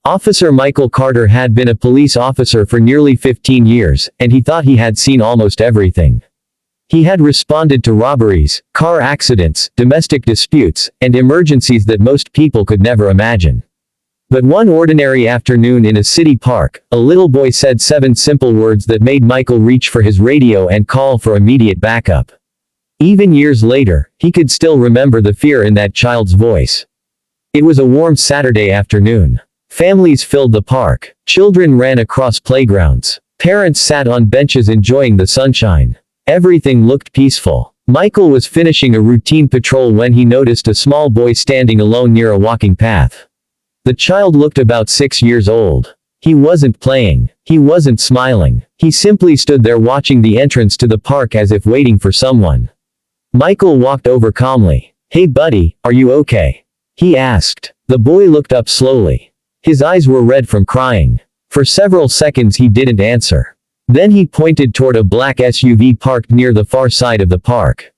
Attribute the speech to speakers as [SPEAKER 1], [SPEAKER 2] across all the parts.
[SPEAKER 1] Officer Michael Carter had been a police officer for nearly 15 years, and he thought he had seen almost everything. He had responded to robberies, car accidents, domestic disputes, and emergencies that most people could never imagine. But one ordinary afternoon in a city park, a little boy said 7 simple words that made Michael reach for his radio and call for immediate backup. Even years later, he could still remember the fear in that child's voice. It was a warm Saturday afternoon. Families filled the park. Children ran across playgrounds. Parents sat on benches enjoying the sunshine. Everything looked peaceful. Michael was finishing a routine patrol when he noticed a small boy standing alone near a walking path. The child looked about 6 years old. He wasn't playing. He wasn't smiling. He simply stood there watching the entrance to the park as if waiting for someone. Michael walked over calmly. "Hey buddy, are you okay?" he asked. The boy looked up slowly. His eyes were red from crying. For several seconds he didn't answer. Then he pointed toward a black SUV parked near the far side of the park.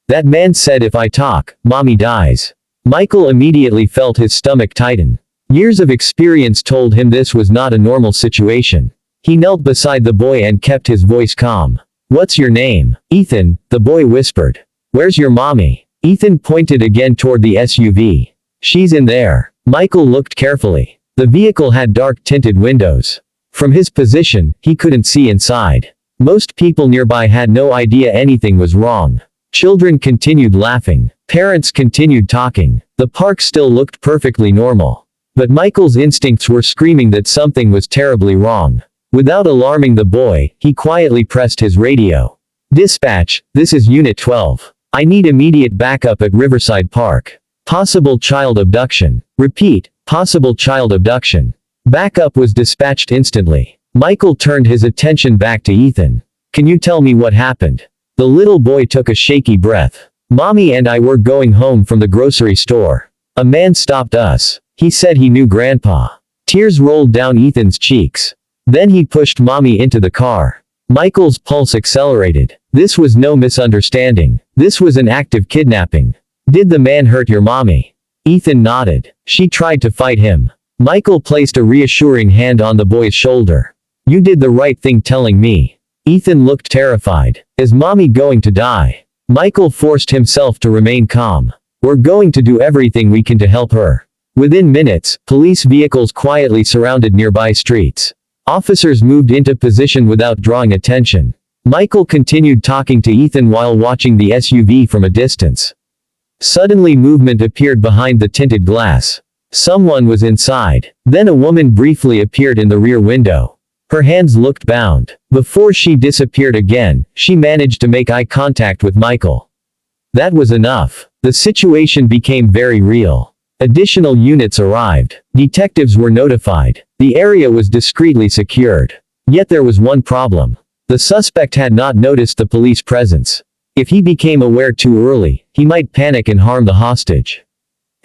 [SPEAKER 1] "That man said if I talk, mommy dies." Michael immediately felt his stomach tighten. Years of experience told him this was not a normal situation. He knelt beside the boy and kept his voice calm. "What's your name?" "Ethan," the boy whispered. "Where's your mommy?" Ethan pointed again toward the SUV. "She's in there." Michael looked carefully. The vehicle had dark tinted windows. From his position, he couldn't see inside. Most people nearby had no idea anything was wrong. Children continued laughing. Parents continued talking. The park still looked perfectly normal. But Michael's instincts were screaming that something was terribly wrong. Without alarming the boy, he quietly pressed his radio. "Dispatch, this is Unit 12. I need immediate backup at Riverside Park. Possible child abduction. Repeat, possible child abduction." Backup was dispatched instantly. Michael turned his attention back to Ethan. "Can you tell me what happened?" The little boy took a shaky breath. "Mommy and I were going home from the grocery store. A man stopped us. He said he knew Grandpa." Tears rolled down Ethan's cheeks. Then he pushed Mommy into the car. Michael's pulse accelerated. This was no misunderstanding. This was an active kidnapping. "Did the man hurt your mommy?" Ethan nodded. "She tried to fight him." Michael placed a reassuring hand on the boy's shoulder. "You did the right thing telling me." Ethan looked terrified. "Is mommy going to die?" Michael forced himself to remain calm. "We're going to do everything we can to help her." Within minutes, police vehicles quietly surrounded nearby streets. Officers moved into position without drawing attention. Michael continued talking to Ethan while watching the SUV from a distance. Suddenly movement appeared behind the tinted glass. Someone was inside. Then a woman briefly appeared in the rear window. Her hands looked bound. Before she disappeared again, she managed to make eye contact with Michael. That was enough. The situation became very real. Additional units arrived. Detectives were notified. The area was discreetly secured. Yet there was one problem. The suspect had not noticed the police presence. If he became aware too early, he might panic and harm the hostage.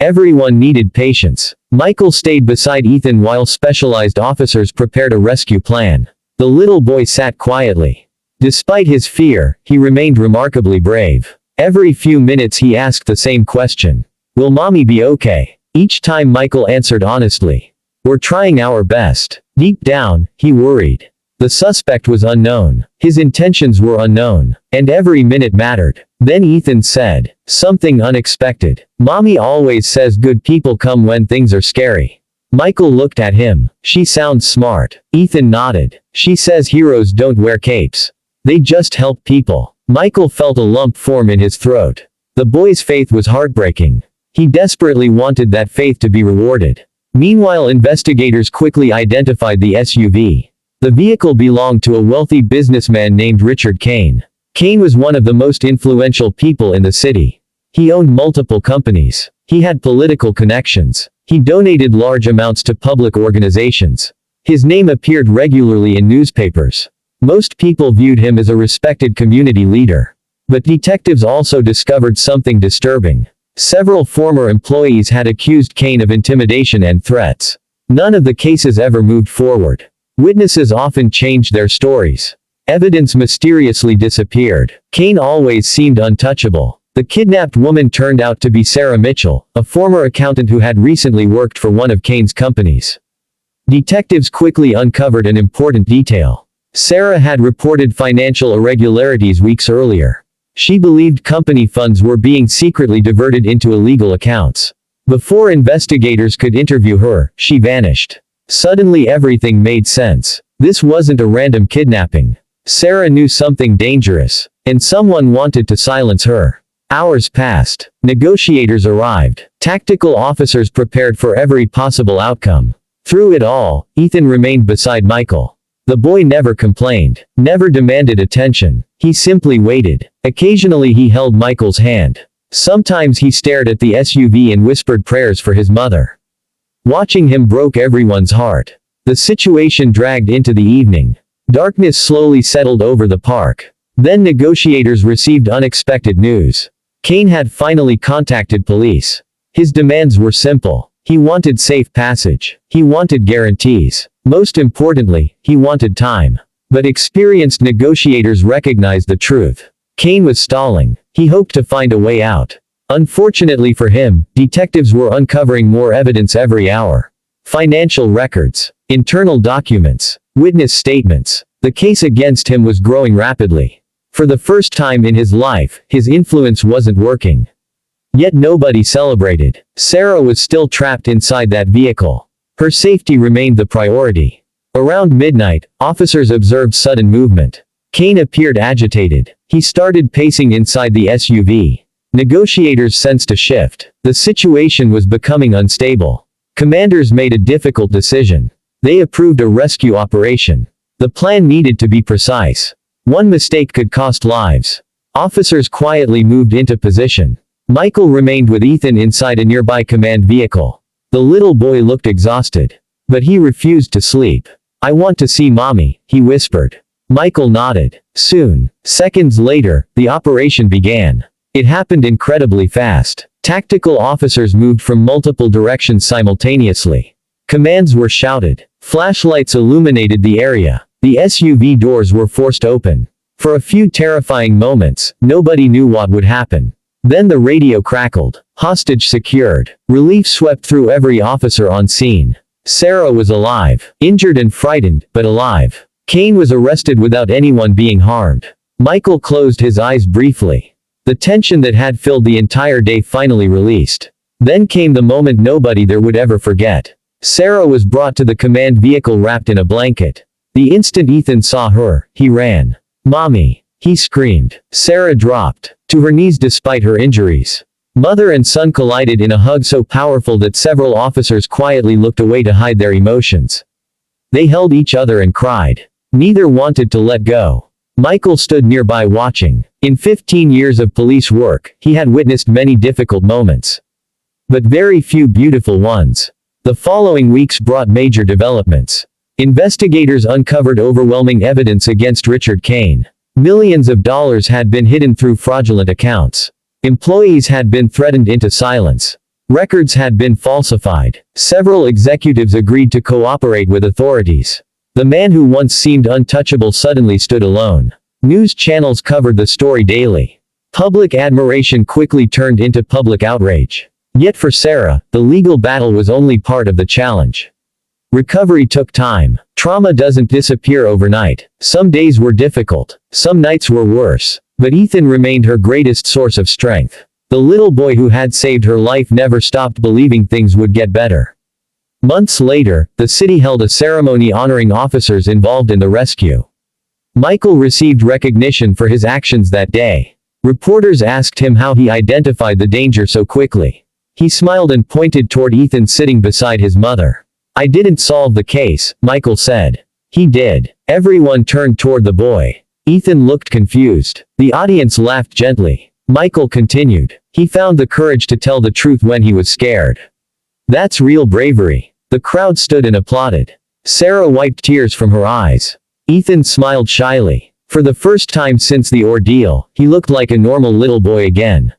[SPEAKER 1] Everyone needed patience. Michael stayed beside Ethan while specialized officers prepared a rescue plan. The little boy sat quietly. Despite his fear, he remained remarkably brave. Every few minutes he asked the same question. "Will mommy be okay?" Each time Michael answered honestly. "We're trying our best." Deep down, he worried. The suspect was unknown. His intentions were unknown. And every minute mattered. Then Ethan said something unexpected. "Mommy always says good people come when things are scary." Michael looked at him. "She sounds smart." Ethan nodded. "She says heroes don't wear capes. They just help people." Michael felt a lump form in his throat. The boy's faith was heartbreaking. He desperately wanted that faith to be rewarded. Meanwhile, investigators quickly identified the SUV. The vehicle belonged to a wealthy businessman named Richard Kane. Kane was one of the most influential people in the city. He owned multiple companies. He had political connections. He donated large amounts to public organizations. His name appeared regularly in newspapers. Most people viewed him as a respected community leader. But detectives also discovered something disturbing. Several former employees had accused Kane of intimidation and threats. None of the cases ever moved forward. Witnesses often changed their stories. Evidence mysteriously disappeared. Kane always seemed untouchable. The kidnapped woman turned out to be Sarah Mitchell, a former accountant who had recently worked for one of Kane's companies. Detectives quickly uncovered an important detail. Sarah had reported financial irregularities weeks earlier. She believed company funds were being secretly diverted into illegal accounts. Before investigators could interview her, she vanished. Suddenly everything made sense. This wasn't a random kidnapping. Sarah knew something dangerous, and someone wanted to silence her. Hours passed. Negotiators arrived. Tactical officers prepared for every possible outcome. Through it all, Ethan remained beside Michael. The boy never complained, never demanded attention. He simply waited. Occasionally he held Michael's hand. Sometimes he stared at the SUV and whispered prayers for his mother. Watching him broke everyone's heart. The situation dragged into the evening. Darkness slowly settled over the park. Then negotiators received unexpected news. Kane had finally contacted police. His demands were simple. He wanted safe passage. He wanted guarantees. Most importantly, he wanted time. But experienced negotiators recognized the truth. Kane was stalling. He hoped to find a way out. Unfortunately for him, detectives were uncovering more evidence every hour. Financial records, internal documents, witness statements. The case against him was growing rapidly. For the first time in his life, his influence wasn't working. Yet nobody celebrated. Sarah was still trapped inside that vehicle. Her safety remained the priority. Around midnight, officers observed sudden movement. Kane appeared agitated. He started pacing inside the SUV. Negotiators sensed a shift. The situation was becoming unstable. Commanders made a difficult decision. They approved a rescue operation. The plan needed to be precise. One mistake could cost lives. Officers quietly moved into position. Michael remained with Ethan inside a nearby command vehicle. The little boy looked exhausted. But he refused to sleep. "I want to see Mommy," he whispered. Michael nodded. Soon, seconds later, the operation began. It happened incredibly fast. Tactical officers moved from multiple directions simultaneously. Commands were shouted. Flashlights illuminated the area. The SUV doors were forced open. For a few terrifying moments, nobody knew what would happen. Then the radio crackled. Hostage secured. Relief swept through every officer on scene. Sarah was alive. Injured and frightened, but alive. Kane was arrested without anyone being harmed. Michael closed his eyes briefly. The tension that had filled the entire day finally released. Then came the moment nobody there would ever forget. Sarah was brought to the command vehicle wrapped in a blanket. The instant Ethan saw her, he ran. "Mommy!" he screamed. Sarah dropped to her knees despite her injuries. Mother and son collided in a hug so powerful that several officers quietly looked away to hide their emotions. They held each other and cried. Neither wanted to let go. Michael stood nearby watching. In 15 years of police work, he had witnessed many difficult moments. But very few beautiful ones. The following weeks brought major developments. Investigators uncovered overwhelming evidence against Richard Kane. Millions of dollars had been hidden through fraudulent accounts. Employees had been threatened into silence. Records had been falsified. Several executives agreed to cooperate with authorities. The man who once seemed untouchable suddenly stood alone. News channels covered the story daily. Public admiration quickly turned into public outrage. Yet for Sarah, the legal battle was only part of the challenge. Recovery took time. Trauma doesn't disappear overnight. Some days were difficult. Some nights were worse. But Ethan remained her greatest source of strength. The little boy who had saved her life never stopped believing things would get better. Months later, the city held a ceremony honoring officers involved in the rescue. Michael received recognition for his actions that day. Reporters asked him how he identified the danger so quickly. He smiled and pointed toward Ethan sitting beside his mother. "I didn't solve the case," Michael said. "He did." Everyone turned toward the boy. Ethan looked confused. The audience laughed gently. Michael continued. "He found the courage to tell the truth when he was scared. That's real bravery." The crowd stood and applauded. Sarah wiped tears from her eyes. Ethan smiled shyly. For the first time since the ordeal, he looked like a normal little boy again.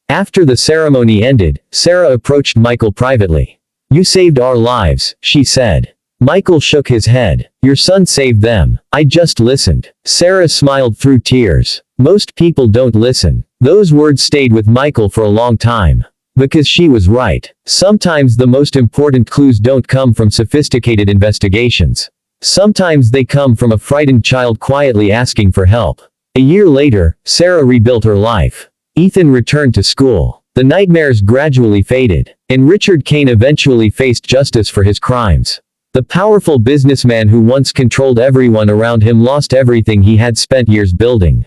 [SPEAKER 1] After the ceremony ended, Sarah approached Michael privately. "You saved our lives," she said. Michael shook his head. "Your son saved them. I just listened." Sarah smiled through tears. Most people don't listen. Those words stayed with Michael for a long time. Because she was right. Sometimes the most important clues don't come from sophisticated investigations. Sometimes they come from a frightened child quietly asking for help. A year later, Sarah rebuilt her life. Ethan returned to school. The nightmares gradually faded, and Richard Kane eventually faced justice for his crimes. The powerful businessman who once controlled everyone around him lost everything he had spent years building.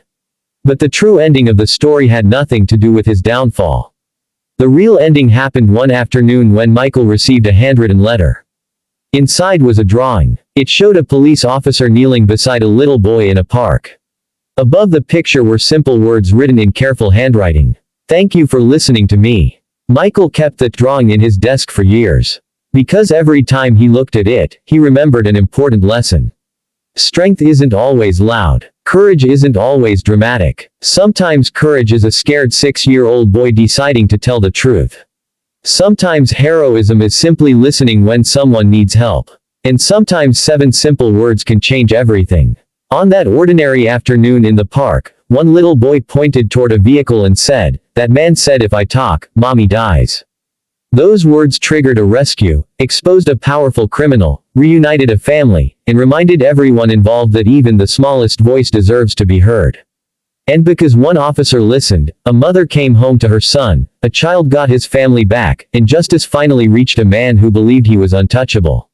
[SPEAKER 1] But the true ending of the story had nothing to do with his downfall. The real ending happened one afternoon when Michael received a handwritten letter. Inside was a drawing. It showed a police officer kneeling beside a little boy in a park. Above the picture were simple words written in careful handwriting. "Thank you for listening to me." Michael kept that drawing in his desk for years. Because every time he looked at it, he remembered an important lesson. Strength isn't always loud. Courage isn't always dramatic. Sometimes courage is a scared 6-year-old boy deciding to tell the truth. Sometimes heroism is simply listening when someone needs help. And sometimes 7 simple words can change everything. On that ordinary afternoon in the park, one little boy pointed toward a vehicle and said, "That man said if I talk, mommy dies." Those words triggered a rescue, exposed a powerful criminal, reunited a family, and reminded everyone involved that even the smallest voice deserves to be heard. And because one officer listened, a mother came home to her son, a child got his family back, and justice finally reached a man who believed he was untouchable.